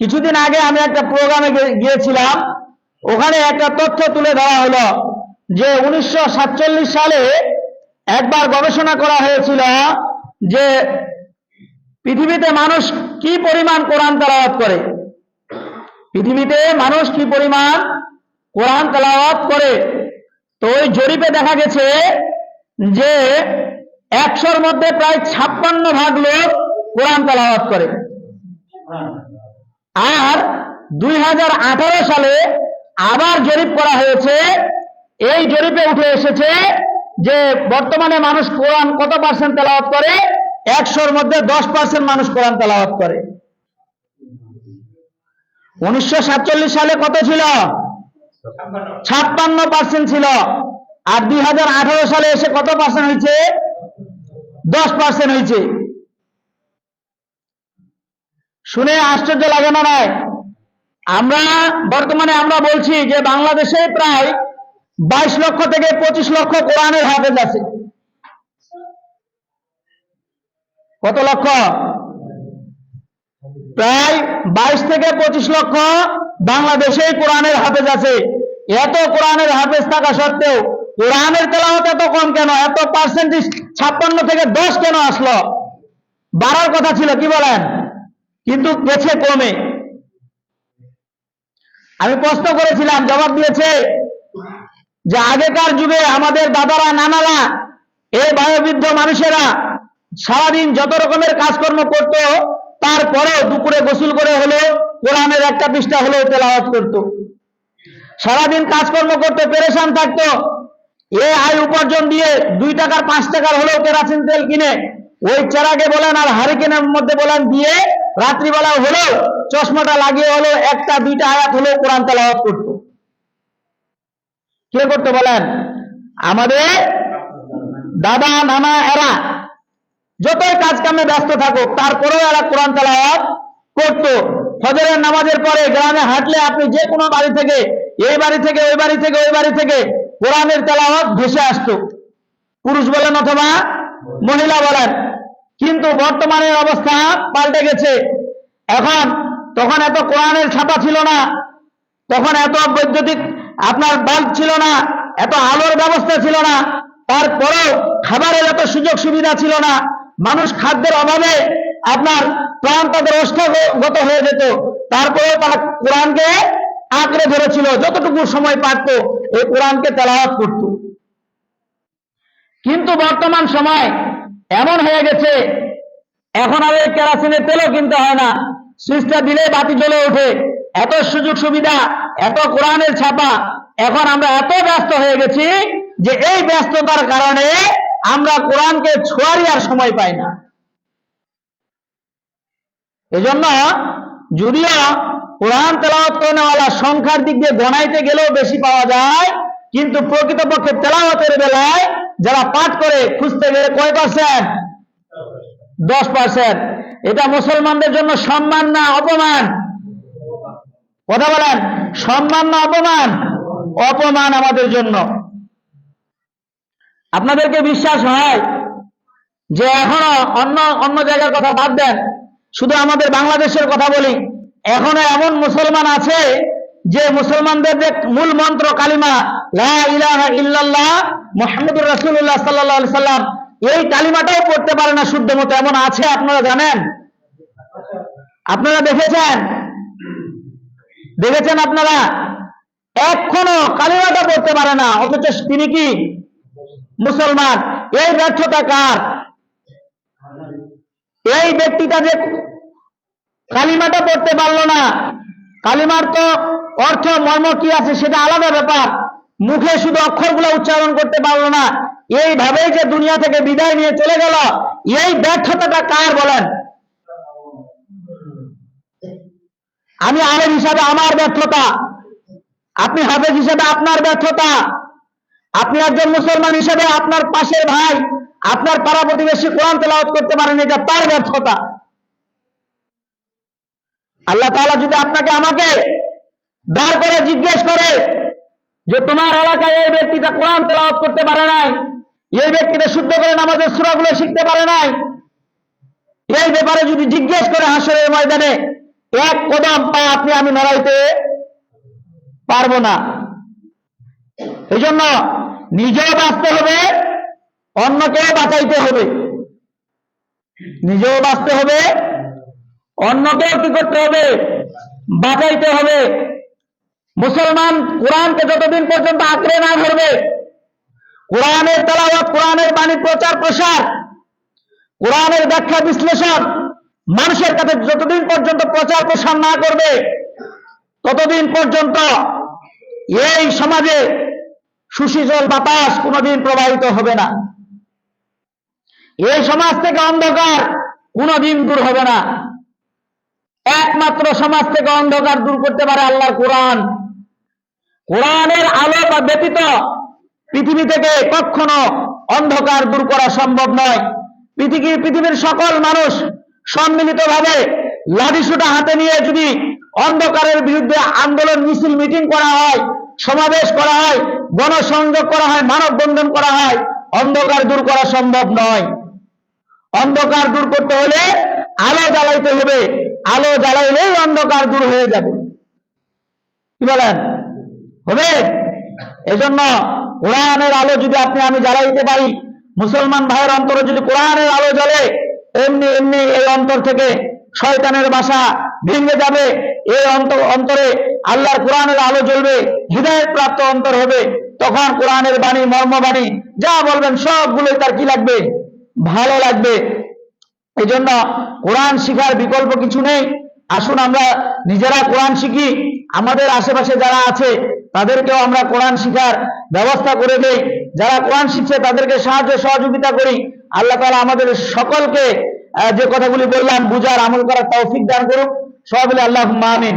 কিছুদিন আগে আমি একটা প্রোগ্রামে গিয়েছিলাম, ওখানে একটা তথ্য তুলে ধরা হলো যে 1947 সালে একবার গবেষণা করা হয়েছিল যে পৃথিবীতে মানুষ কি পরিমাণ কোরআন তেলাওয়াত করে। পৃথিবীতে মানুষ কি পরিমাণ কোরআন তেলাওয়াত করে। তো ওই জরিপে দেখা গেছে যে 100-র মধ্যে প্রায় 56% লোক কোরআন তেলাওয়াত করে। আর 2018 সালে আবার জরিপ করা হয়েছে, এই জরিপে উঠে এসেছে যে বর্তমানে মানুষ কোরআন কত পার্সেন্ট তেলাওয়াত করে, 100-র মধ্যে 10% মানুষ কোরআন তেলাওয়াত করে। 1947 সালে কত ছিল? 56% ছিল। আর 2018 সালে এসে কত পার্সেন্ট হয়েছে? 10% হয়েছে। শুনে আশ্চর্য লাগে না? নয়? বর্তমানে আমরা বলছি যে বাংলাদেশে প্রায় 22 লক্ষ থেকে 25 লক্ষ কোরআনের হাফেজ আছে। কত লক্ষ? প্রায় 22 থেকে 25 লক্ষ বাংলাদেশেই কোরআনের হাফেজ আছে। এত কোরআনের হাফেজ থাকা সত্ত্বেও কোরআনের তেলাওয়াত এত কম কেন? এত পার্সেন্টেজ 56 থেকে 10 কেন আসলো? বাড়ার কথা ছিল, কি বলেন? কিন্তু গেছে কমে। আমি প্রশ্ন করেছিলাম, জবাব দিয়েছে যে আগেকার যুগে আমাদের দাদারা নানারা, এই বয়োবৃদ্ধ মানুষেরা সারাদিন যত রকমের কাজকর্ম করত, তারপরেও দুপুরে গোসল করে হলো কোরআনের একটা পৃষ্ঠা হলেও তেলাওয়াত করত। সারাদিন কাজকর্ম করতে পেরেশান থাকতো, এ আয় উপার্জন দিয়ে 2 টাকার 5 টাকার হলেও কেরাসিন তেল কিনে ওই চেরাগে বলেন আর হারিকেনের মধ্যে বলেন দিয়ে রাত্রিবেলা হলেও চশমাটা লাগিয়ে হলো 1টা 2টা আয়াত হলেও কোরআন তেলাওয়াত করত। কে করতে বলেন? আমাদের দাদা নানা এরা যতই কাজ কামে ব্যস্ত থাকুক, তারপরেও এরা কোরআন তেলাওয়াত করত। ফজরের নামাজের পরে গ্রামে হাঁটলে আপনি যে কোনো বাড়ি থেকে, এই বাড়ি থেকে ওই বাড়ি থেকে ওই বাড়ি থেকে কোরআনের তেলাওয়াত ভেসে আসতো, পুরুষ বলেন অথবা মহিলা বলেন। কিন্তু বর্তমানে অবস্থা পাল্টে গেছে। তখন এত কোরআনের ছাপা ছিল না, তখন এত বৈদ্যুতিক আপনার বাল্ব ছিল না, এত আলোর ব্যবস্থা ছিল না, তারপরেও খাবারের এত সুযোগ সুবিধা ছিল না। মানুষ খাদ্যের অভাবে আপনার প্রাণ তাদের অষ্টাগত হয়ে যেত, তারপরেও তারা কোরআনকে আঁকড়ে ধরেছিল, যতটুকু সময় পারত এই কোরআনকে তেলাওয়াত করত। কিন্তু বর্তমান সময় এমন হয়ে গেছে, এখন আর এই কেরাসিনের তেলও কিনতে হয় না, সুইচটা দিলে বাতি জ্বলে ওঠে। এত সুযোগ সুবিধা, এত কোরআনের ছাপা। এখন আমরা এত ব্যস্ত হয়ে গেছি যে এই ব্যস্ততার কারণে আমরা কোরআনকে ছোঁয়ারই আর সময় পাই না। এজন্য যদিও কোরআন তেলাওয়াত করেওয়ালা সংখ্যার দিক দিয়ে গণাইতে গেলেও বেশি পাওয়া যায়, কিন্তু প্রকৃতপক্ষে তেলাওয়াতের বেলায় যারা পাঠ করে খুঁজতে গেলে কয় পার্সেন্ট? 10%। এটা মুসলমানদের জন্য সম্মান না অপমান? কথা বলেন, সম্মান না অপমান? অপমান আমাদের জন্য। আপনাদেরকে বিশ্বাস হয় যে এখনো অন্য জায়গার কথা বাদ দেন, শুধু আমাদের বাংলাদেশের কথা বলি, এখনো এমন মুসলমান আছে যে মুসলমানদের যে মূল মন্ত্র কালিমা লা ইলাহা ইল্লাল্লাহ মুহাম্মাদুর রাসূলুল্লাহ সাল্লাল্লাহু আলাইহি সাল্লাম, এই কালিমাটাও পড়তে পারে না শুদ্ধ মতো, এমন আছে। আপনারা জানেন? আপনারা দেখেছেন আপনারা? এখনো কালিমাটা পড়তে পারে না, অথচ তিনি কি মুসলমান। এই ব্যর্থতা কার? এই ব্যক্তিটা যে কালিমাটা পড়তে পারলো না, কালিমার তো অর্থ মর্ম কি আছে সেটা আলাদা ব্যাপার, মুখে শুধু অক্ষরগুলো উচ্চারণ করতে পারলো না, এইভাবেই যে দুনিয়া থেকে বিদায় নিয়ে চলে গেল, এই ব্যর্থতাটা কার বলেন? আমি আলেম হিসাবে আমার ব্যর্থতা, আপনি হাফেজ হিসাবে আপনার ব্যর্থতা, আপনি একজন মুসলমান হিসেবে আপনার পাশের ভাই, আপনার পাড়া প্রতিবেশী কোরআন তেলাওয়াত করতে পারেন, এটা তার ব্যর্থতা। আল্লাহ তাআলা যদি আপনাকে আমাকে দাঁড় করে জিজ্ঞেস করে যে তোমার এলাকায় এই ব্যক্তিটা কোরআন তেলাওয়াত করতে পারে নাই, এই ব্যক্তিটা শুদ্ধ করে নামাজের সূরাগুলো শিখতে পারে নাই, এই ব্যাপারে যদি জিজ্ঞেস করে হাসরের ময়দানে, এক কদম পা আপনি আমি নড়াইতে পারবো না। এই জন্য নিজেও বাঁচতে হবে, অন্যকেও বাঁচাইতে হবে। নিজেও বাঁচতে হবে, অন্যকেও কি করতে হবে? বাঁচাইতে হবে। মুসলমান কোরআনকে যতদিন পর্যন্ত আঁকড়ে না ধরবে, কোরআনের তেলাওয়াত, কোরআনের বাণী প্রচার প্রসার, কোরআনের ব্যাখ্যা বিশ্লেষণ মানুষের কাছে যতদিন পর্যন্ত প্রচার প্রসার না করবে, ততদিন পর্যন্ত এই সমাজে সুশীতল বাতাস কোনোদিন প্রবাহিত হবে না। এই সমাজ থেকে অন্ধকার কোনোদিন দূর হবে না। একমাত্র সমাজ থেকে অন্ধকার দূর করতে পারে আল্লাহর কোরআন। কোরআনের আলো বা ব্যতীত পৃথিবী থেকে কখনো অন্ধকার দূর করা সম্ভব নয়। পৃথিবীর সকল মানুষ সম্মিলিতভাবে লাঠিসোঁটা হাতে নিয়ে যদি অন্ধকারের বিরুদ্ধে আন্দোলন, মিছিল, মিটিং করা হয়, সমাবেশ করা হয়, গণসংযোগ করা হয়, মানববন্ধন করা হয়, অন্ধকার দূর করা সম্ভব নয়। অন্ধকার দূর করতে হলে আলো জ্বালাইতে হবে। আলো জ্বালাইলেই অন্ধকার দূর হয়ে যাবে। কি বলেন? হবে? এজন্য কোরআনের আলো যদি আপনি আমি জ্বালাইতে পারি, মুসলমান ভাইয়ের অন্তরে যদি কোরআনের আলো জ্বলে, এমনি এমনি এই অন্তর থেকে শয়তানের বাসা ভেঙে যাবে। এই অন্তরে আল্লাহর কোরআনের আলো জ্বলবে, হৃদয়ের প্রাপ্ত অন্তর হবে। তখন কোরআনের বাণী, মর্মবাণী যা বলবেন সবগুলোই তার কি লাগবে? ভালো লাগবে। এই জন্য কোরআন শিখার বিকল্প কিছু নেই। আসুন আমরা নিজেরা কোরআন শিখি, আমাদের আশেপাশে যারা আছে তাদেরকেও আমরা কোরআন শিখার ব্যবস্থা করে দেই। যারা কোরআন শিখছে তাদেরকে সাহায্য সহযোগিতা করি। আল্লাহ তাআলা আমাদের সকলকে যে কথাগুলি বললাম বুঝার, আমল করার তৌফিক দান করুক। সবাই বলে আল্লাহুম্মা আমিন।